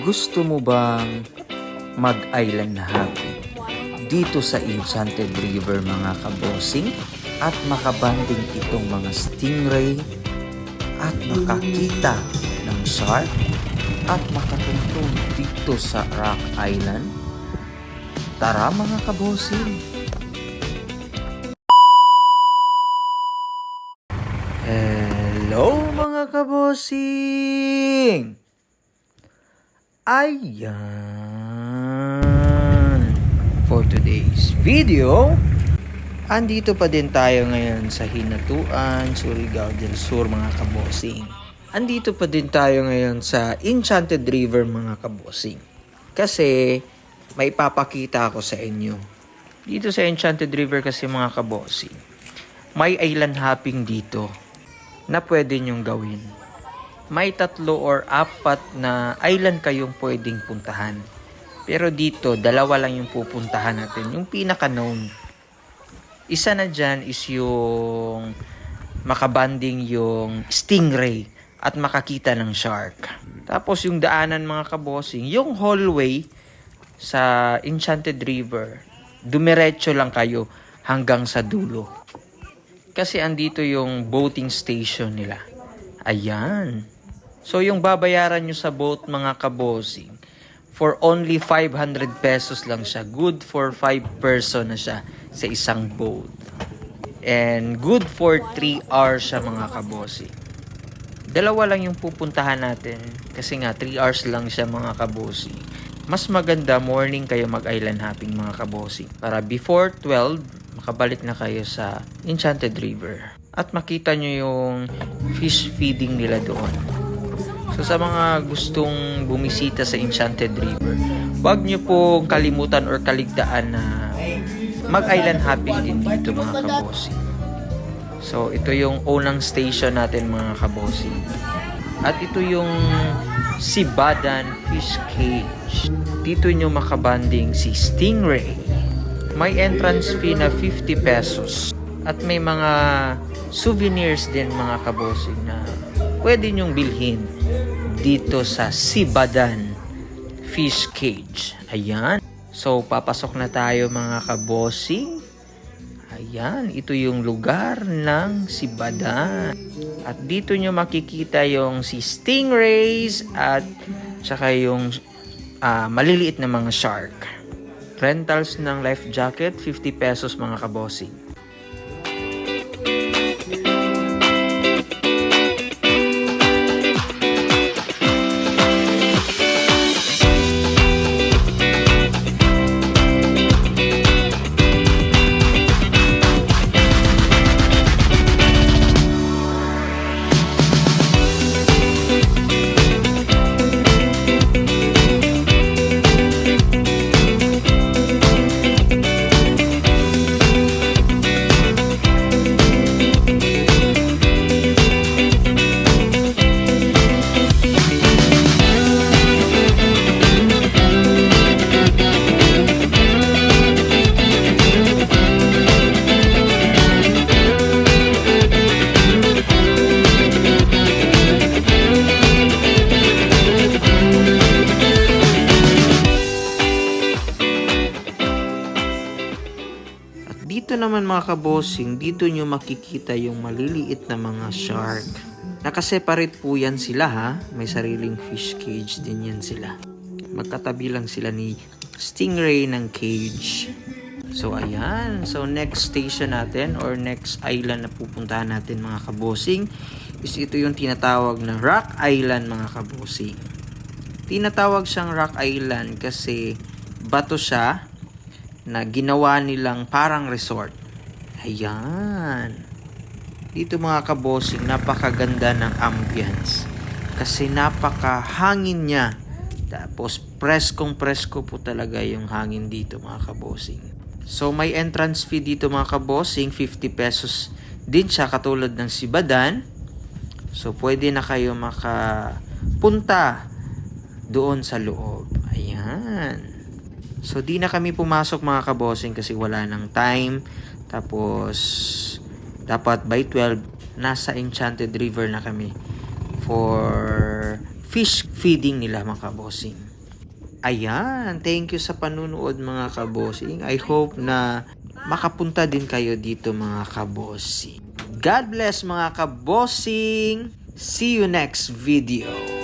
Gusto mo bang mag-island hopping dito sa Enchanted River mga kabosing at makabanding itong mga stingray at makakita ng shark at makatungtong dito sa Rock Island? Tara mga kabosing! Hello mga kabosing! Ayan! For today's video, andito pa din tayo ngayon sa Hinatuan, Surigao del Sur mga kabosing. Andito pa din tayo ngayon sa Enchanted River mga kabosing. Kasi may papakita ako sa inyo. Dito sa Enchanted River kasi mga kabosing, may island hopping dito na pwede nyong gawin. May 3 or 4 na island kayong pwedeng puntahan. Pero dito, 2 lang yung pupuntahan natin. Yung pinaka-known. Isa na dyan is yung makabanding yung stingray at makakita ng shark. Tapos yung daanan mga kabosing, yung hallway sa Enchanted River, dumiretso lang kayo hanggang sa dulo. Kasi andito yung boating station nila. Ayan. So yung babayaran nyo sa boat mga kabosing, for only 500 pesos lang siya. Good for 5 person na siya sa isang boat. And good for 3 hours siya mga kabosing. 2 lang yung pupuntahan natin. Kasi nga 3 hours lang siya mga kabosing. Mas maganda morning kayo mag-island hopping mga kabosing. Para before 12, makabalik na kayo sa Enchanted River. At makita nyo yung fish feeding nila doon. So sa mga gustong bumisita sa Enchanted River, huwag nyo pong kalimutan or kaligtaan na mag-island hopping din dito mga kabosing. So ito yung unang station natin mga kabosing. At ito yung Sibadan Fish Cage. Dito nyo makabanding si stingray. May entrance fee na 50 pesos. At may mga souvenirs din mga kabosing na pwede nyong bilhin dito sa Sibadan Fish Cage. Ayan. So, papasok na tayo mga kabosing. Ayan. Ito yung lugar ng Sibadan. At dito nyo makikita yung si stingrays at saka yung maliliit na mga shark. Rentals ng life jacket, 50 pesos mga kabosing. Dito naman mga kabosing, dito nyo makikita yung maliliit na mga shark. Nakaseparate po yan sila ha. May sariling fish cage din yan sila. Magkatabi lang sila ni stingray ng cage. So ayan. So next station natin or next island na pupuntahan natin mga kabosing is ito yung tinatawag na Rock Island mga kabosing. Tinatawag siyang Rock Island kasi bato siya na ginawa nilang parang resort. Ayan. Dito mga kabosing, napakaganda ng ambience. Kasi napakahangin niya. Tapos preskong-presko po talaga yung hangin dito mga kabosing. So may entrance fee dito mga kabosing, 50 pesos din siya katulad ng Sibadan. So pwede na kayo makapunta doon sa loob. Ayan. So, di na kami pumasok mga kabosing kasi wala nang time. Tapos, dapat by 12, nasa Enchanted River na kami for fish feeding nila mga kabosing. Ayan, thank you sa panunood mga kabossing. I hope na makapunta din kayo dito mga kabossing. God bless mga kabossing. See you next video.